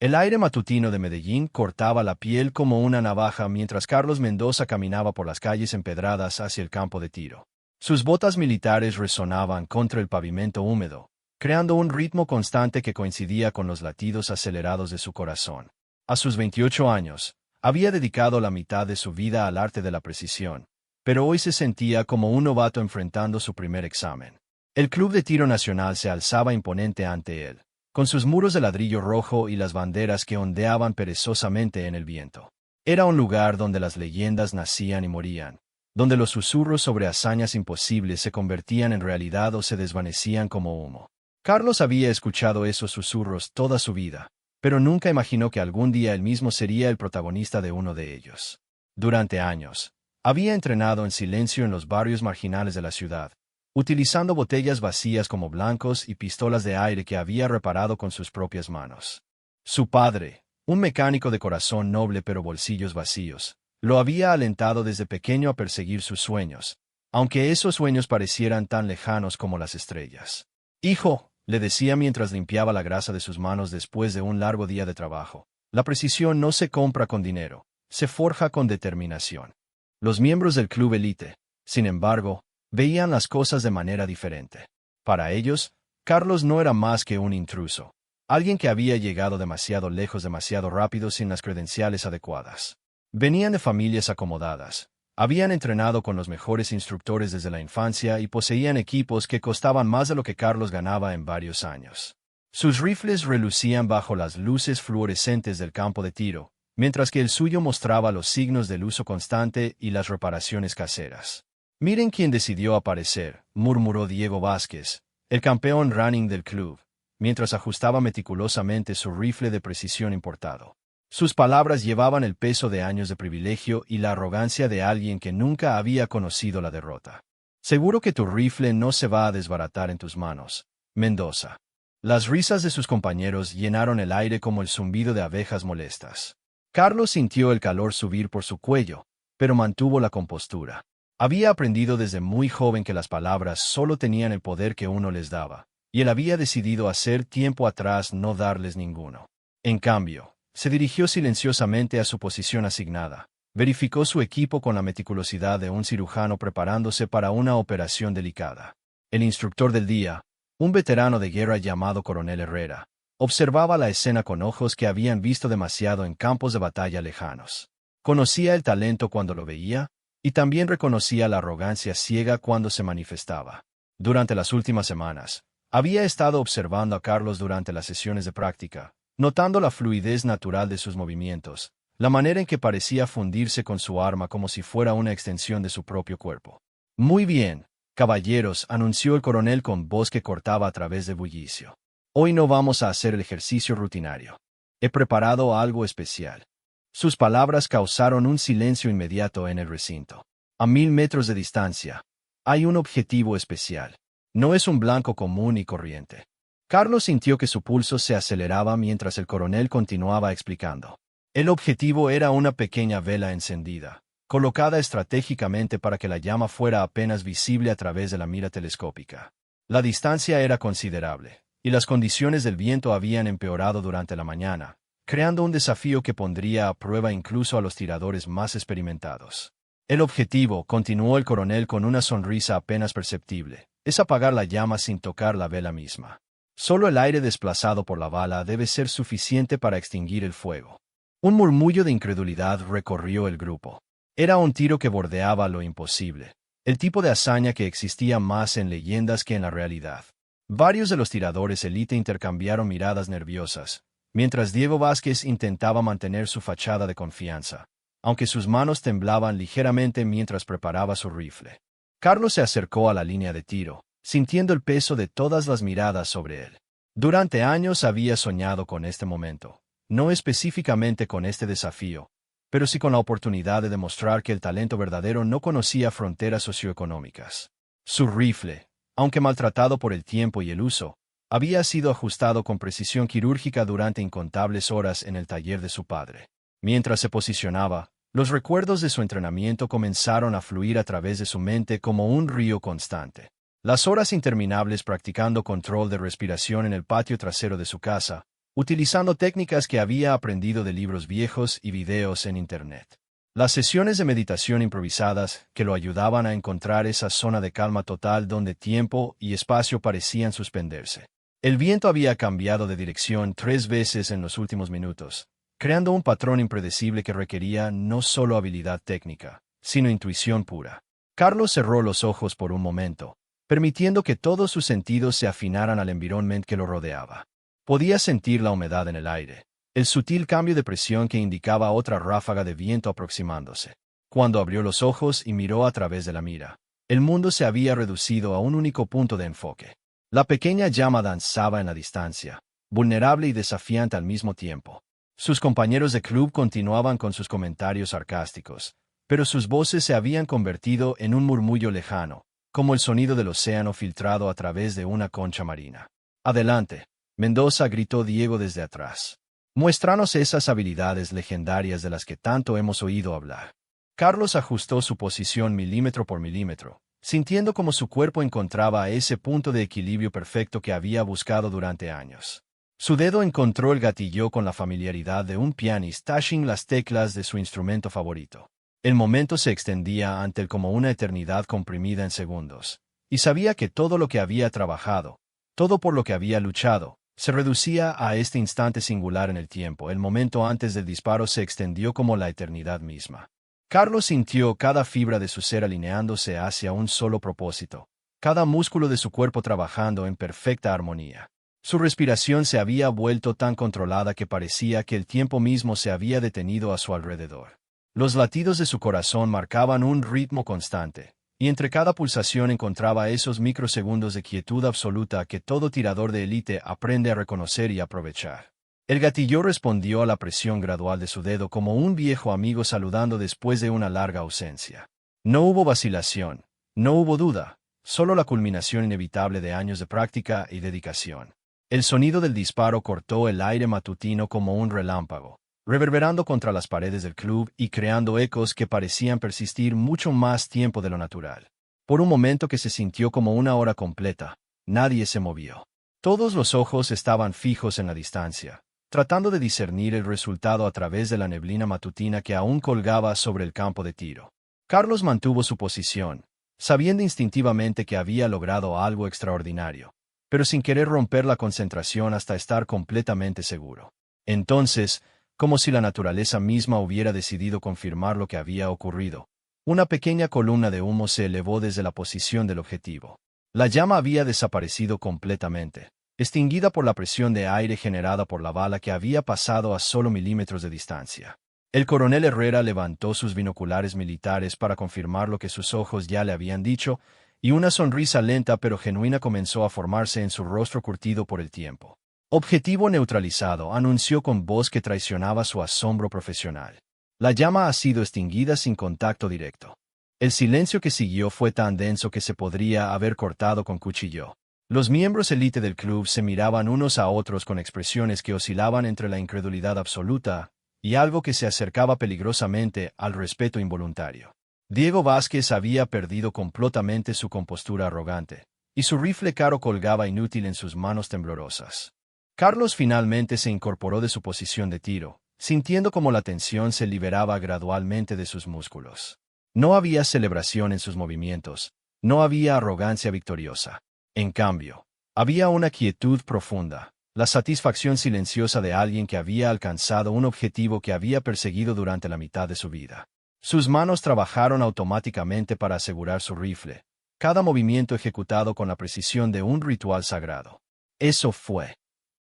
El aire matutino de Medellín cortaba la piel como una navaja mientras Carlos Mendoza caminaba por las calles empedradas hacia el campo de tiro. Sus botas militares resonaban contra el pavimento húmedo, creando un ritmo constante que coincidía con los latidos acelerados de su corazón. A sus 28 años, había dedicado la mitad de su vida al arte de la precisión, pero hoy se sentía como un novato enfrentando su primer examen. El Club de Tiro Nacional se alzaba imponente ante él, con sus muros de ladrillo rojo y las banderas que ondeaban perezosamente en el viento. Era un lugar donde las leyendas nacían y morían, donde los susurros sobre hazañas imposibles se convertían en realidad o se desvanecían como humo. Carlos había escuchado esos susurros toda su vida, pero nunca imaginó que algún día él mismo sería el protagonista de uno de ellos. Durante años, había entrenado en silencio en los barrios marginales de la ciudad, utilizando botellas vacías como blancos y pistolas de aire que había reparado con sus propias manos. Su padre, un mecánico de corazón noble pero bolsillos vacíos, lo había alentado desde pequeño a perseguir sus sueños, aunque esos sueños parecieran tan lejanos como las estrellas. «Hijo», le decía mientras limpiaba la grasa de sus manos después de un largo día de trabajo, «la precisión no se compra con dinero, se forja con determinación». Los miembros del Club Elite, sin embargo, veían las cosas de manera diferente. Para ellos, Carlos no era más que un intruso, alguien que había llegado demasiado lejos demasiado rápido sin las credenciales adecuadas. Venían de familias acomodadas, habían entrenado con los mejores instructores desde la infancia y poseían equipos que costaban más de lo que Carlos ganaba en varios años. Sus rifles relucían bajo las luces fluorescentes del campo de tiro, mientras que el suyo mostraba los signos del uso constante y las reparaciones caseras. «Miren quién decidió aparecer», murmuró Diego Vázquez, el campeón running del club, mientras ajustaba meticulosamente su rifle de precisión importado. Sus palabras llevaban el peso de años de privilegio y la arrogancia de alguien que nunca había conocido la derrota. «Seguro que tu rifle no se va a desbaratar en tus manos, Mendoza». Las risas de sus compañeros llenaron el aire como el zumbido de abejas molestas. Carlos sintió el calor subir por su cuello, pero mantuvo la compostura. Había aprendido desde muy joven que las palabras solo tenían el poder que uno les daba, y él había decidido hacer tiempo atrás no darles ninguno. En cambio, se dirigió silenciosamente a su posición asignada, verificó su equipo con la meticulosidad de un cirujano preparándose para una operación delicada. El instructor del día, un veterano de guerra llamado Coronel Herrera, observaba la escena con ojos que habían visto demasiado en campos de batalla lejanos. Conocía el talento cuando lo veía, y también reconocía la arrogancia ciega cuando se manifestaba. Durante las últimas semanas, había estado observando a Carlos durante las sesiones de práctica, notando la fluidez natural de sus movimientos, la manera en que parecía fundirse con su arma como si fuera una extensión de su propio cuerpo. «Muy bien, caballeros», anunció el coronel con voz que cortaba a través de bullicio. «Hoy no vamos a hacer el ejercicio rutinario. He preparado algo especial». Sus palabras causaron un silencio inmediato en el recinto. A 1000 metros de distancia, hay un objetivo especial. No es un blanco común y corriente. Carlos sintió que su pulso se aceleraba mientras el coronel continuaba explicando. El objetivo era una pequeña vela encendida, colocada estratégicamente para que la llama fuera apenas visible a través de la mira telescópica. La distancia era considerable, y las condiciones del viento habían empeorado durante la mañana, creando un desafío que pondría a prueba incluso a los tiradores más experimentados. El objetivo, continuó el coronel con una sonrisa apenas perceptible, es apagar la llama sin tocar la vela misma. Solo el aire desplazado por la bala debe ser suficiente para extinguir el fuego. Un murmullo de incredulidad recorrió el grupo. Era un tiro que bordeaba lo imposible, el tipo de hazaña que existía más en leyendas que en la realidad. Varios de los tiradores élite intercambiaron miradas nerviosas, mientras Diego Vázquez intentaba mantener su fachada de confianza, aunque sus manos temblaban ligeramente mientras preparaba su rifle. Carlos se acercó a la línea de tiro, sintiendo el peso de todas las miradas sobre él. Durante años había soñado con este momento, no específicamente con este desafío, pero sí con la oportunidad de demostrar que el talento verdadero no conocía fronteras socioeconómicas. Su rifle, aunque maltratado por el tiempo y el uso, había sido ajustado con precisión quirúrgica durante incontables horas en el taller de su padre. Mientras se posicionaba, los recuerdos de su entrenamiento comenzaron a fluir a través de su mente como un río constante. Las horas interminables practicando control de respiración en el patio trasero de su casa, utilizando técnicas que había aprendido de libros viejos y videos en Internet. Las sesiones de meditación improvisadas que lo ayudaban a encontrar esa zona de calma total donde tiempo y espacio parecían suspenderse. El viento había cambiado de dirección 3 veces en los últimos minutos, creando un patrón impredecible que requería no solo habilidad técnica, sino intuición pura. Carlos cerró los ojos por un momento, permitiendo que todos sus sentidos se afinaran al environment que lo rodeaba. Podía sentir la humedad en el aire, el sutil cambio de presión que indicaba otra ráfaga de viento aproximándose. Cuando abrió los ojos y miró a través de la mira, el mundo se había reducido a un único punto de enfoque. La pequeña llama danzaba en la distancia, vulnerable y desafiante al mismo tiempo. Sus compañeros de club continuaban con sus comentarios sarcásticos, pero sus voces se habían convertido en un murmullo lejano, como el sonido del océano filtrado a través de una concha marina. «Adelante», Mendoza gritó Diego desde atrás. «Muéstranos esas habilidades legendarias de las que tanto hemos oído hablar». Carlos ajustó su posición milímetro por milímetro, sintiendo como su cuerpo encontraba ese punto de equilibrio perfecto que había buscado durante años. Su dedo encontró el gatillo con la familiaridad de un pianista taching las teclas de su instrumento favorito. El momento se extendía ante él como una eternidad comprimida en segundos, y sabía que todo lo que había trabajado, todo por lo que había luchado, se reducía a este instante singular en el tiempo. El momento antes del disparo se extendió como la eternidad misma. Carlos sintió cada fibra de su ser alineándose hacia un solo propósito, cada músculo de su cuerpo trabajando en perfecta armonía. Su respiración se había vuelto tan controlada que parecía que el tiempo mismo se había detenido a su alrededor. Los latidos de su corazón marcaban un ritmo constante, y entre cada pulsación encontraba esos microsegundos de quietud absoluta que todo tirador de élite aprende a reconocer y aprovechar. El gatillo respondió a la presión gradual de su dedo como un viejo amigo saludando después de una larga ausencia. No hubo vacilación, no hubo duda, solo la culminación inevitable de años de práctica y dedicación. El sonido del disparo cortó el aire matutino como un relámpago, reverberando contra las paredes del club y creando ecos que parecían persistir mucho más tiempo de lo natural. Por un momento que se sintió como una hora completa, nadie se movió. Todos los ojos estaban fijos en la distancia, tratando de discernir el resultado a través de la neblina matutina que aún colgaba sobre el campo de tiro. Carlos mantuvo su posición, sabiendo instintivamente que había logrado algo extraordinario, pero sin querer romper la concentración hasta estar completamente seguro. Entonces, como si la naturaleza misma hubiera decidido confirmar lo que había ocurrido, una pequeña columna de humo se elevó desde la posición del objetivo. La llama había desaparecido completamente, extinguida por la presión de aire generada por la bala que había pasado a solo milímetros de distancia. El coronel Herrera levantó sus binoculares militares para confirmar lo que sus ojos ya le habían dicho, y una sonrisa lenta pero genuina comenzó a formarse en su rostro curtido por el tiempo. «Objetivo neutralizado», anunció con voz que traicionaba su asombro profesional. «La llama ha sido extinguida sin contacto directo». El silencio que siguió fue tan denso que se podría haber cortado con cuchillo. Los miembros élite del club se miraban unos a otros con expresiones que oscilaban entre la incredulidad absoluta y algo que se acercaba peligrosamente al respeto involuntario. Diego Vázquez había perdido completamente su compostura arrogante, y su rifle caro colgaba inútil en sus manos temblorosas. Carlos finalmente se incorporó de su posición de tiro, sintiendo como la tensión se liberaba gradualmente de sus músculos. No había celebración en sus movimientos, no había arrogancia victoriosa. En cambio, había una quietud profunda, la satisfacción silenciosa de alguien que había alcanzado un objetivo que había perseguido durante la mitad de su vida. Sus manos trabajaron automáticamente para asegurar su rifle, cada movimiento ejecutado con la precisión de un ritual sagrado. «Eso fue»,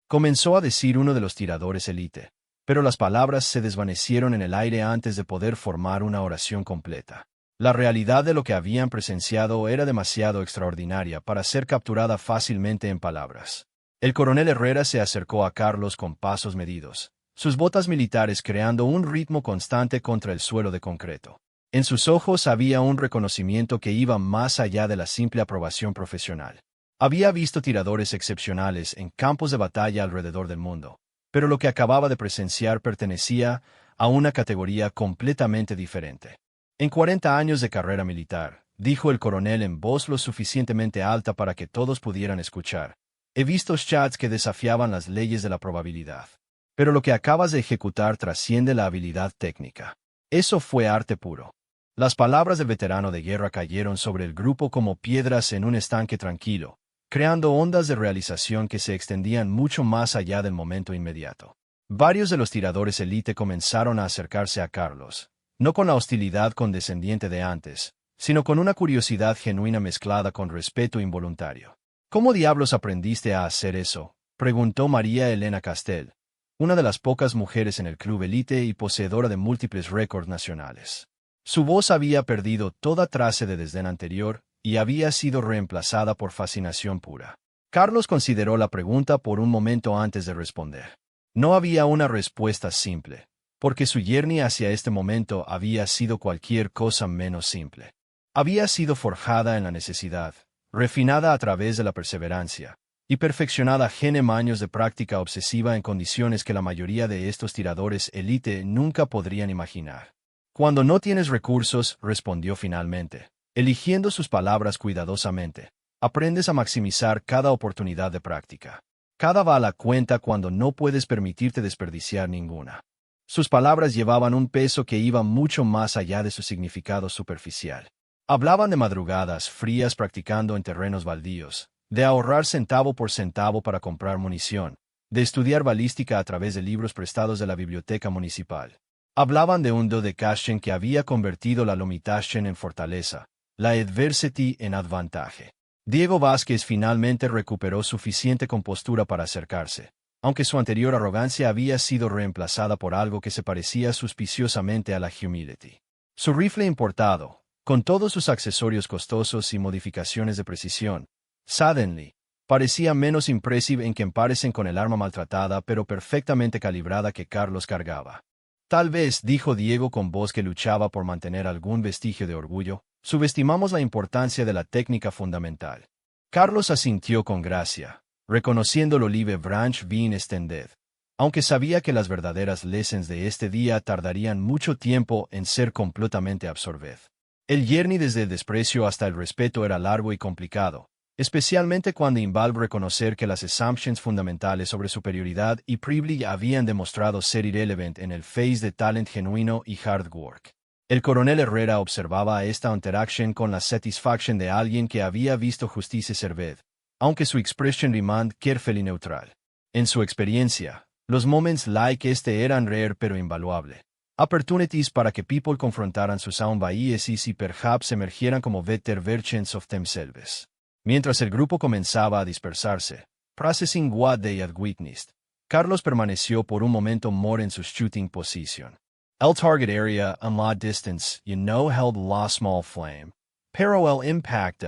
comenzó a decir uno de los tiradores élite, pero las palabras se desvanecieron en el aire antes de poder formar una oración completa. La realidad de lo que habían presenciado era demasiado extraordinaria para ser capturada fácilmente en palabras. El coronel Herrera se acercó a Carlos con pasos medidos, sus botas militares creando un ritmo constante contra el suelo de concreto. En sus ojos había un reconocimiento que iba más allá de la simple aprobación profesional. Había visto tiradores excepcionales en campos de batalla alrededor del mundo, pero lo que acababa de presenciar pertenecía a una categoría completamente diferente. «En 40 años de carrera militar», dijo el coronel en voz lo suficientemente alta para que todos pudieran escuchar, He visto chats que desafiaban las leyes de la probabilidad. Pero lo que acabas de ejecutar trasciende la habilidad técnica. Eso fue arte puro. Las palabras del veterano de guerra cayeron sobre el grupo como piedras en un estanque tranquilo, creando ondas de realización que se extendían mucho más allá del momento inmediato. Varios de los tiradores élite comenzaron a acercarse a Carlos, no con la hostilidad condescendiente de antes, sino con una curiosidad genuina mezclada con respeto involuntario. ¿Cómo diablos aprendiste a hacer eso?, preguntó María Elena Castell, una de las pocas mujeres en el club élite y poseedora de múltiples récords nacionales. Su voz había perdido toda trace de desdén anterior y había sido reemplazada por fascinación pura. Carlos consideró la pregunta por un momento antes de responder. No había una respuesta simple, porque su yerni hacia este momento había sido cualquier cosa menos simple. Había sido forjada en la necesidad, refinada a través de la perseverancia, y perfeccionada en años de práctica obsesiva en condiciones que la mayoría de estos tiradores élite nunca podrían imaginar. Cuando no tienes recursos, respondió finalmente, eligiendo sus palabras cuidadosamente, aprendes a maximizar cada oportunidad de práctica. Cada bala cuenta cuando no puedes permitirte desperdiciar ninguna. Sus palabras llevaban un peso que iba mucho más allá de su significado superficial. Hablaban de madrugadas frías practicando en terrenos baldíos, de ahorrar centavo por centavo para comprar munición, de estudiar balística a través de libros prestados de la biblioteca municipal. Hablaban de un Dodecashen que había convertido la Lomitashen en fortaleza, la Adversity en advantaje. Diego Vázquez finalmente recuperó suficiente compostura para acercarse, aunque su anterior arrogancia había sido reemplazada por algo que se parecía suspiciosamente a la humility. Su rifle importado, con todos sus accesorios costosos y modificaciones de precisión, suddenly, parecía menos impresive en comparison con el arma maltratada pero perfectamente calibrada que Carlos cargaba. Tal vez, dijo Diego con voz que luchaba por mantener algún vestigio de orgullo, subestimamos la importancia de la técnica fundamental. Carlos asintió con gracia, reconociendo el olive branch bien extended, aunque sabía que las verdaderas lessons de este día tardarían mucho tiempo en ser completamente absorbidas. El journey desde el desprecio hasta el respeto era largo y complicado, especialmente cuando involve reconocer que las assumptions fundamentales sobre superioridad y privilege habían demostrado ser irrelevant en el phase de talent genuino y hard work. El coronel Herrera observaba esta interaction con la satisfacción de alguien que había visto justicia served, aunque su expression remained careful y neutral. En su experiencia, los moments like este eran rare pero invaluable. Opportunities para que people confrontaran sus own biases y perhaps emergieran como better versions of themselves. Mientras el grupo comenzaba a dispersarse, processing what they had witnessed, Carlos permaneció por un momento more en su shooting position. El target area, a la distance, held la small flame. Pero el impact,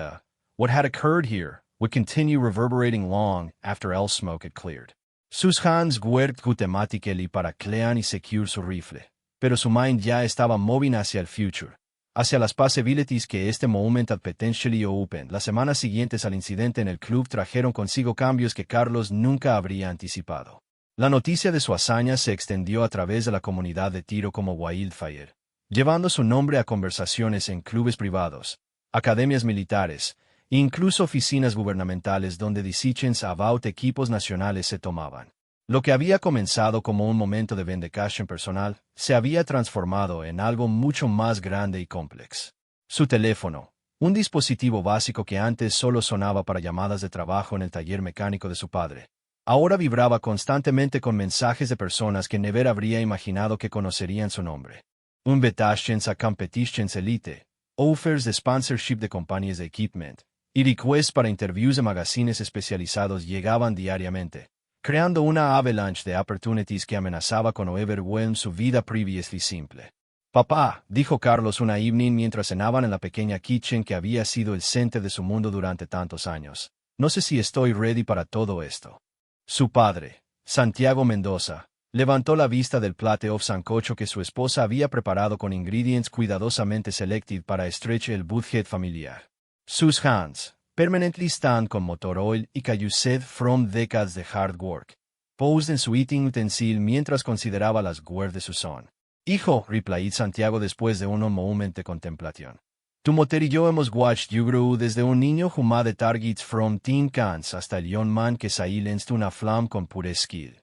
what had occurred here, would continue reverberating long after el smoke had cleared. Sus hands guert gutemáticamente para clean y secure su rifle, pero su mind ya estaba moving hacia el future, hacia las possibilities que este moment had potentially opened. Las semanas siguientes al incidente en el club trajeron consigo cambios que Carlos nunca habría anticipado. La noticia de su hazaña se extendió a través de la comunidad de tiro como wildfire, llevando su nombre a conversaciones en clubes privados, academias militares, e incluso oficinas gubernamentales donde decisions about equipos nacionales se tomaban. Lo que había comenzado como un momento de vindicación personal, se había transformado en algo mucho más grande y complejo. Su teléfono, un dispositivo básico que antes solo sonaba para llamadas de trabajo en el taller mecánico de su padre, ahora vibraba constantemente con mensajes de personas que never habría imaginado que conocerían su nombre. Invitations a competitions elite, offers de sponsorship de compañías de equipment, y requests para interviews de magazines especializados llegaban diariamente, creando una avalanche de opportunities que amenazaba con overwhelm su vida previously simple. Papá, dijo Carlos una evening mientras cenaban en la pequeña kitchen que había sido el centro de su mundo durante tantos años, no sé si estoy ready para todo esto. Su padre, Santiago Mendoza, levantó la vista del plate of sancocho que su esposa había preparado con ingredients cuidadosamente selected para stretch el budget familiar. Sus hands, permanently stand con motor oil y used from decades de hard work, posed en su eating utensil mientras consideraba las guardas de su son. Hijo, replied Santiago después de un moment de contemplación. Tu moter y yo hemos watched you grow desde un niño humade targets from teen cans hasta el young man que silenced una flam con pure skill.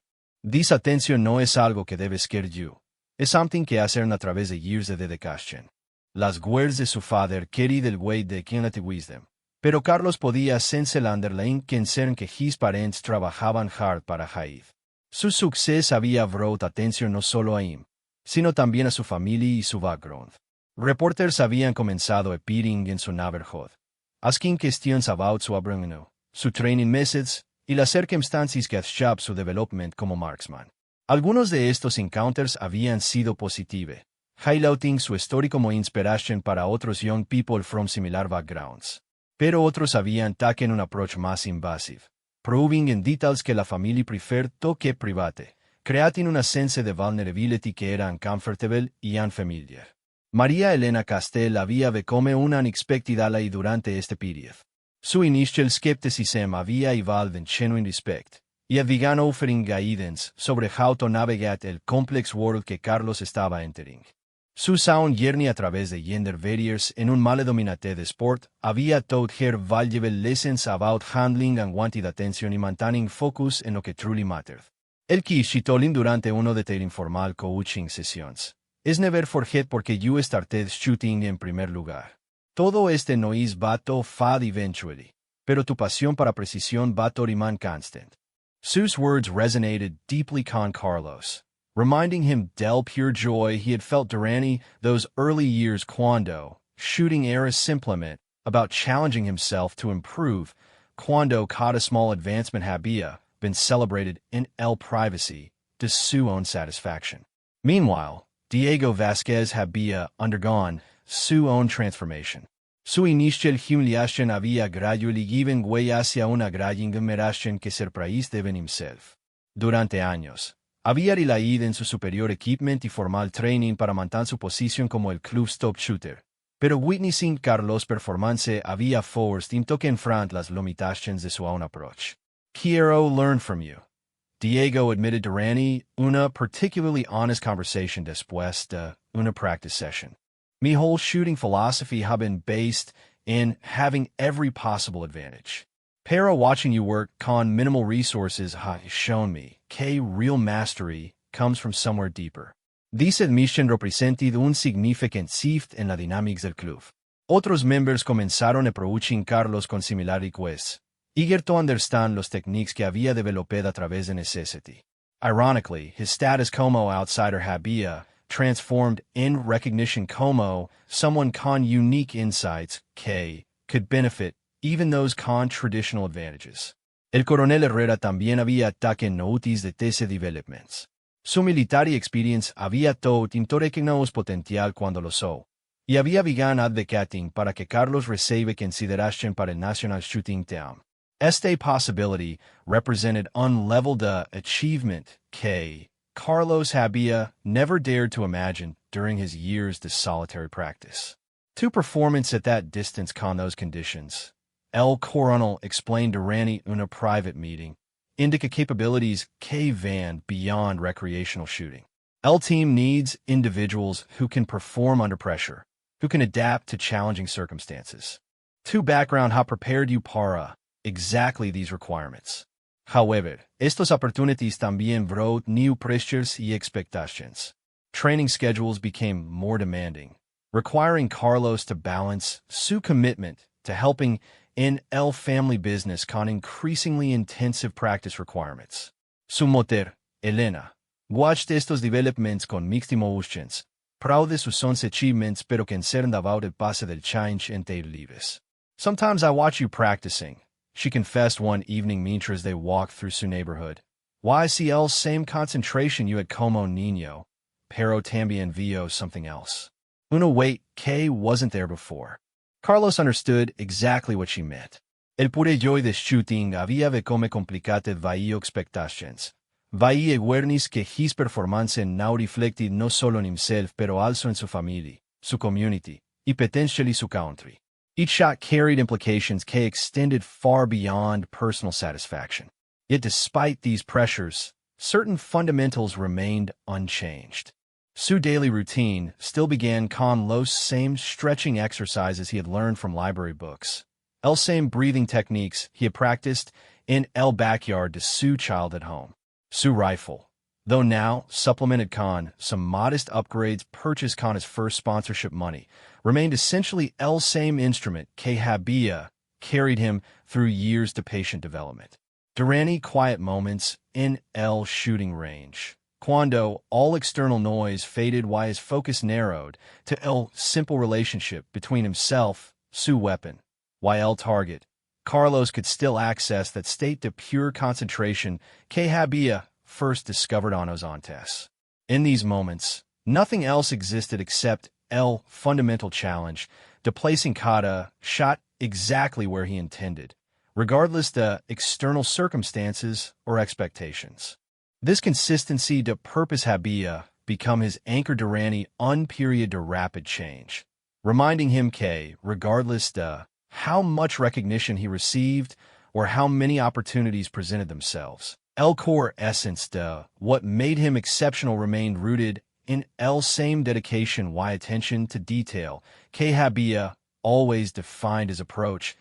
This attention no es algo que debe scare you. Es something que hacen a través de years de dedication. Las words de su father carried el weight de cumulative wisdom. Pero Carlos podía sense el underlying concern que his parents trabajaban hard para Haid. Su suceso había brought atención no solo a him, sino también a su familia y su background. Reporters habían comenzado appearing en su neighborhood, asking questions about su upbringing, su training methods y las circumstancias que shaped su development como marksman. Algunos de estos encounters habían sido positivos, highlighting su story como inspiración para otros young people from similar backgrounds. Pero otros habían taken un approach más invasive, proving en details que la familia preferred toque private, creating una sense de vulnerability que era uncomfortable y unfamiliar. María Elena Castell había become una unexpected ally durante este period. Su initial skepticism había evolved en genuine respect, y began offering guidance sobre how to navigate el complex world que Carlos estaba entering. Su sound journey a través de gender barriers en un male dominante de sport había taught her valuable lessons about handling unwanted attention y maintaining focus en lo que truly mattered. El que she told him durante uno de their informal coaching sessions es never forget porque you started shooting en primer lugar. Todo este no es bato fad eventually, pero tu pasión para precisión bato remain constant. Sue's words resonated deeply con Carlos, reminding him del pure joy he had felt durante those early years cuando shooting era simplement about challenging himself to improve, cuando cada small advancement había been celebrated in el privacy to su own satisfaction. Meanwhile, Diego Vasquez había undergone su own transformation. Su inicial humiliación había gradually given way hacia una growing admiración que surprised even himself. Durante años, había relied en su superior equipment y formal training para mantener su posición como el club top shooter. Pero witnessing Carlos' performance había forced him to confront las limitations de su own approach. Quiero learn from you, Diego admitted durante una particularly honest conversation después de una practice session. Mi whole shooting philosophy has been based in having every possible advantage. Pero watching you work con minimal resources has shown me que real mastery comes from somewhere deeper. This admission represented un significant shift en la dinámica del club. Otros members comenzaron a approaching Carlos con similar requests, eager to understand los techniques que había developado a través de necessity. Ironically, his status como outsider había transformed in recognition como someone con unique insights que could benefit even those con traditional advantages. El coronel Herrera también había taken notice de these developments. Su military experience había taught him to recognize potencial cuando lo so, y había begun advocating para que Carlos reciba consideración para el National Shooting Team. Este possibility represented unleveled achievement que Carlos había never dared to imagine during his years of solitary practice. To performance at that distance con those conditions, El Coronel explained durante una private meeting, indica capabilities que van beyond recreational shooting. El team needs individuals who can perform under pressure, who can adapt to challenging circumstances. To background how prepared you para exactly these requirements. However, estos opportunities también brought new pressures y expectations. Training schedules became more demanding, requiring Carlos to balance su commitment to helping in el family business con increasingly intensive practice requirements. Su mujer, Elena, watched estos developments con mixed emotions, proud de sus own achievements pero concerned about el paso del change en their lives. Sometimes I watch you practicing, she confessed one evening mientras they walked through su neighborhood. Why see el same concentration you had como niño, pero también vio something else. Una weight que wasn't there before. Carlos understood exactly what she meant. El pure joy de shooting había become complicate via expectations. Via awareness que his performance now reflected no solo en himself pero also en su familia, su community, y potentially su country. Each shot carried implications que extended far beyond personal satisfaction. Yet despite these pressures, certain fundamentals remained unchanged. Su's daily routine still began con los same stretching exercises he had learned from library books. El same breathing techniques he had practiced in el backyard to Su's child at home. Su rifle, though now supplemented con some modest upgrades purchased con his first sponsorship money, remained essentially el same instrument que había carried him through years to patient development. Durante quiet moments in el shooting range, cuando all external noise faded while his focus narrowed to el simple relationship between himself, Su's weapon, while el target, Carlos could still access that state de pure concentration que había first discovered on Ozantes. In these moments, nothing else existed except el fundamental challenge, de placing cada shot exactly where he intended, regardless the external circumstances or expectations. This consistency de purpose había become his anchor durante un period de rapid change, reminding him que, regardless de how much recognition he received or how many opportunities presented themselves, el core essence de what made him exceptional remained rooted in el same dedication y attention to detail que había always defined his approach.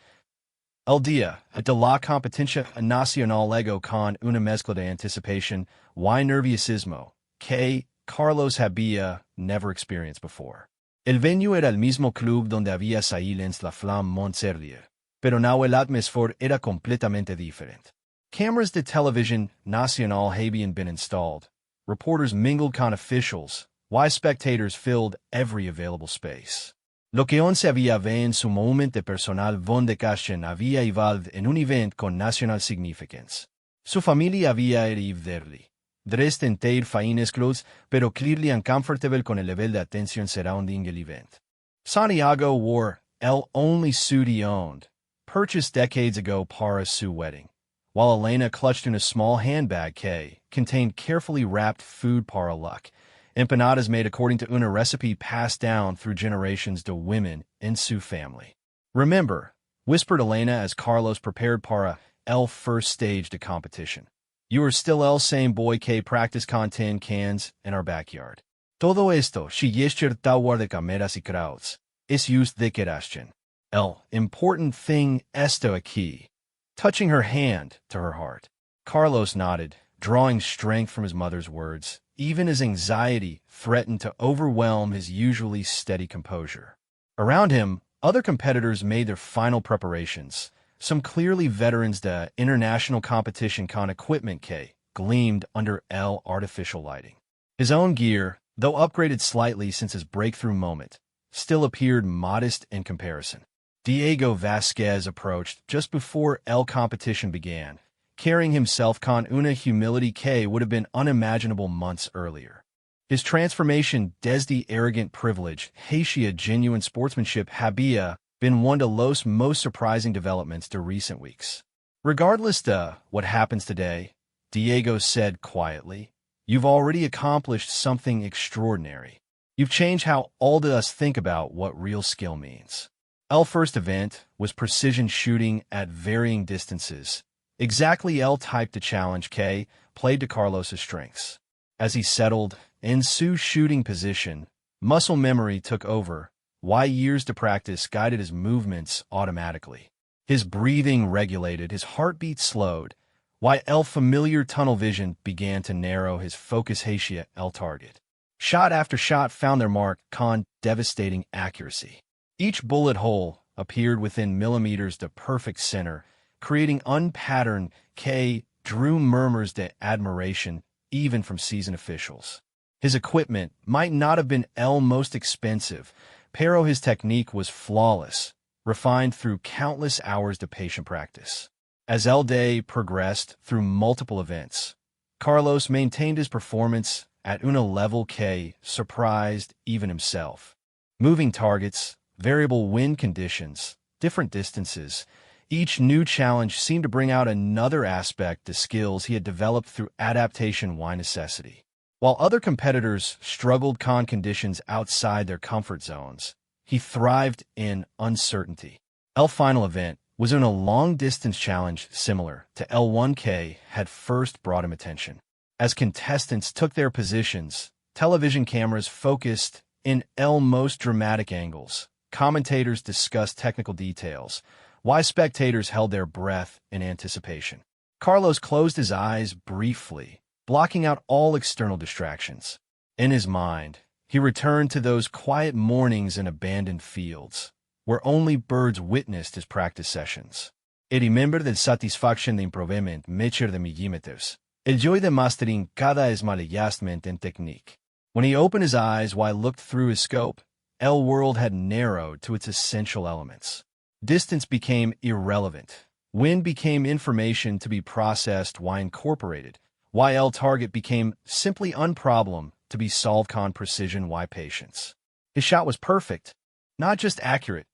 El día de la competencia nacional llegó con una mezcla de anticipación y nerviosismo que Carlos había never experienced before. El venue era el mismo club donde había salido en la Flamme Montserrat, pero now el atmósfera era completamente diferente. Cameras de television nacional habían been installed, reporters mingled con officials, while spectators filled every available space. Lo que once había en su momento de personal von de Caschen había evolved en un evento con nacional significance. Su familia había ido verle. Dresden teir faines clothes, pero clearly uncomfortable con el level de attention surrounding el event. Santiago wore el only suit he owned, purchased decades ago para su wedding, while Elena clutched in a small handbag que contained carefully wrapped food para luck, empanadas made according to una recipe passed down through generations to women in su family. Remember, whispered Elena as Carlos prepared para el first stage de competition. You are still el same boy que practice con tin cans in our backyard. Todo esto, si yester tawar de cameras y crowds, es used de querastion. El important thing esto aquí. Touching her hand to her heart. Carlos nodded, drawing strength from his mother's words, even as anxiety threatened to overwhelm his usually steady composure. Around him, other competitors made their final preparations, some clearly veterans de international competition con equipment que gleamed under el artificial lighting. His own gear, though upgraded slightly since his breakthrough moment, still appeared modest in comparison. Diego Vasquez approached just before el competition began, carrying himself con una humility que would have been unimaginable months earlier. His transformation desde arrogant privilege hacia genuine sportsmanship había been one of los most surprising developments to recent weeks. Regardless to what happens today, Diego said quietly, you've already accomplished something extraordinary. You've changed how all of us think about what real skill means. El first event was precision shooting at varying distances, exactly el type de challenge que played to Carlos's strengths. As he settled in Su's shooting position, muscle memory took over, why years to practice guided his movements automatically. His breathing regulated, his heartbeat slowed, why el familiar tunnel vision began to narrow his focus hacia el target. Shot after shot found their mark con devastating accuracy. Each bullet hole appeared within millimeters to perfect center, creating unpatterned que drew murmurs de admiration even from seasoned officials. His equipment might not have been el most expensive, pero his technique was flawless, refined through countless hours of patient practice. As el day progressed through multiple events, Carlos maintained his performance at una level que surprised even himself. Moving targets, variable wind conditions, different distances, each new challenge seemed to bring out another aspect to skills he had developed through adaptation y necessity. While other competitors struggled con conditions outside their comfort zones, he thrived in uncertainty. El final event was in a long-distance challenge similar to L1K had first brought him attention. As contestants took their positions, Television cameras focused in L's most dramatic angles. Commentators discussed technical details, while spectators held their breath in anticipation. Carlos closed his eyes briefly, blocking out all external distractions. In his mind, he returned to those quiet mornings in abandoned fields, where only birds witnessed his practice sessions. E remember the satisfaction de improvement measure de milímetros. El joy de mastering cada esmaillament en technique. When he opened his eyes while looked through his scope, L world had narrowed to its essential elements. Distance became irrelevant. Wind became information to be processed while incorporated, while L target became simply unproblem to be solved con precision while patience. His shot was perfect, not just accurate,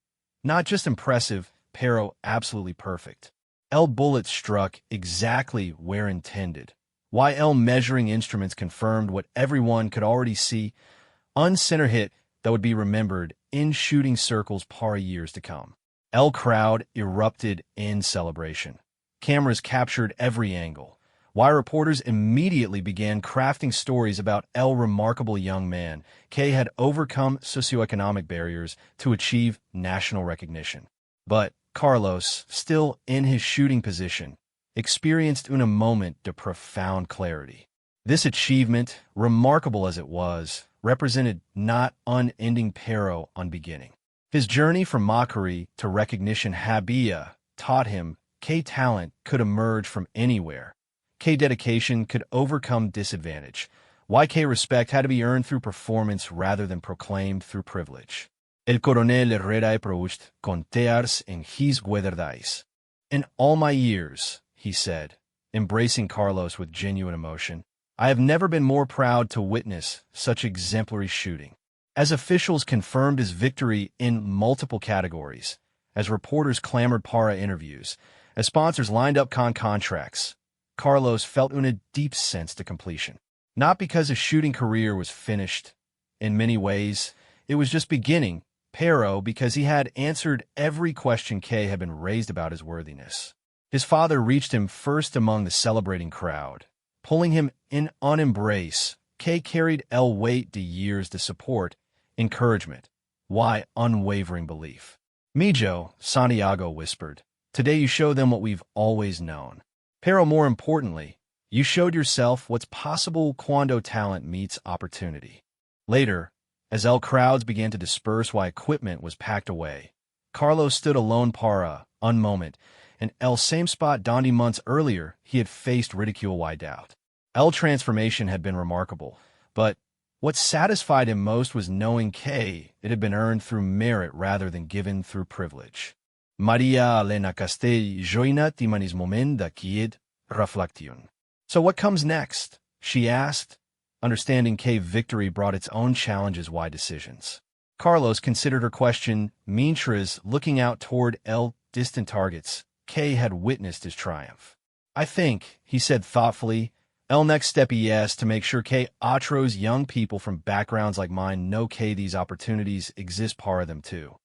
not just impressive, pero absolutely perfect. L bullet struck exactly where intended. While measuring instruments confirmed what everyone could already see, uncenter hit that would be remembered in shooting circles for years to come. L crowd erupted in celebration. Cameras captured every angle, while reporters immediately began crafting stories about L remarkable young man. K had overcome socioeconomic barriers to achieve national recognition. But Carlos, still in his shooting position, experienced in a moment of profound clarity. This achievement, remarkable as it was, represented not unending pero on beginning. His journey from mockery to recognition habia taught him K talent could emerge from anywhere. K dedication could overcome disadvantage. YK respect had to be earned through performance rather than proclaimed through privilege. El coronel Herrera approached contears en his guedardais. In all my years, he said, embracing Carlos with genuine emotion, I have never been more proud to witness such exemplary shooting. As officials confirmed his victory in multiple categories, as reporters clamored para interviews, as sponsors lined up contracts, Carlos felt in a deep sense to completion. Not because his shooting career was finished. In many ways, it was just beginning, pero because he had answered every question K had been raised about his worthiness. His father reached him first among the celebrating crowd. Pulling him in on embrace, K carried L weight to years to support, encouragement, why unwavering belief. Mijo, Santiago whispered, today you show them what we've always known. Pero more importantly, you showed yourself what's possible cuando talent meets opportunity. Later, as L crowds began to disperse while equipment was packed away, Carlos stood alone para un moment, and L same spot donde months earlier he had faced ridicule why doubt. L transformation had been remarkable, but what satisfied him most was knowing K it had been earned through merit rather than given through privilege. Maria Elena Castell joina timanis moment da quiet reflection. So what comes next? She asked, understanding K victory brought its own challenges why decisions. Carlos considered her question mientras looking out toward L distant targets. K had witnessed his triumph. I think, he said thoughtfully, L next step is to make sure K otros young people from backgrounds like mine know K these opportunities exist para them too.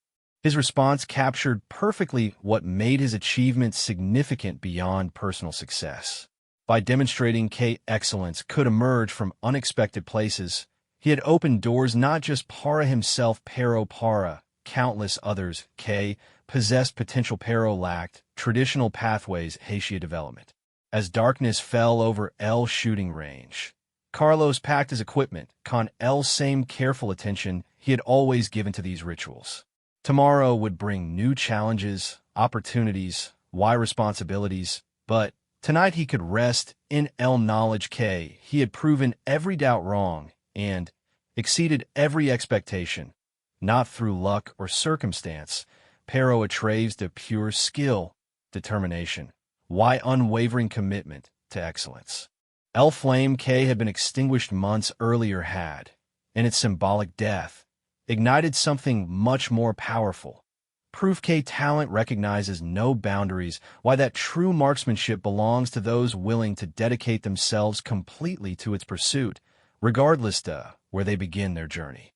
His response captured perfectly what made his achievement significant beyond personal success. By demonstrating K excellence could emerge from unexpected places, he had opened doors not just para himself pero para countless others. K possessed potential pero lacked traditional pathways Haitian development. As darkness fell over L's shooting range, Carlos packed his equipment, con L's same careful attention he had always given to these rituals. Tomorrow would bring new challenges, opportunities, why responsibilities, but tonight he could rest in L knowledge K he had proven every doubt wrong and exceeded every expectation, not through luck or circumstance, pero a traves de pure skill, determination, why unwavering commitment to excellence. L flame K had been extinguished months earlier had, in its symbolic death, ignited something much more powerful. Proof K talent recognizes no boundaries, why that true marksmanship belongs to those willing to dedicate themselves completely to its pursuit, regardless of where they begin their journey.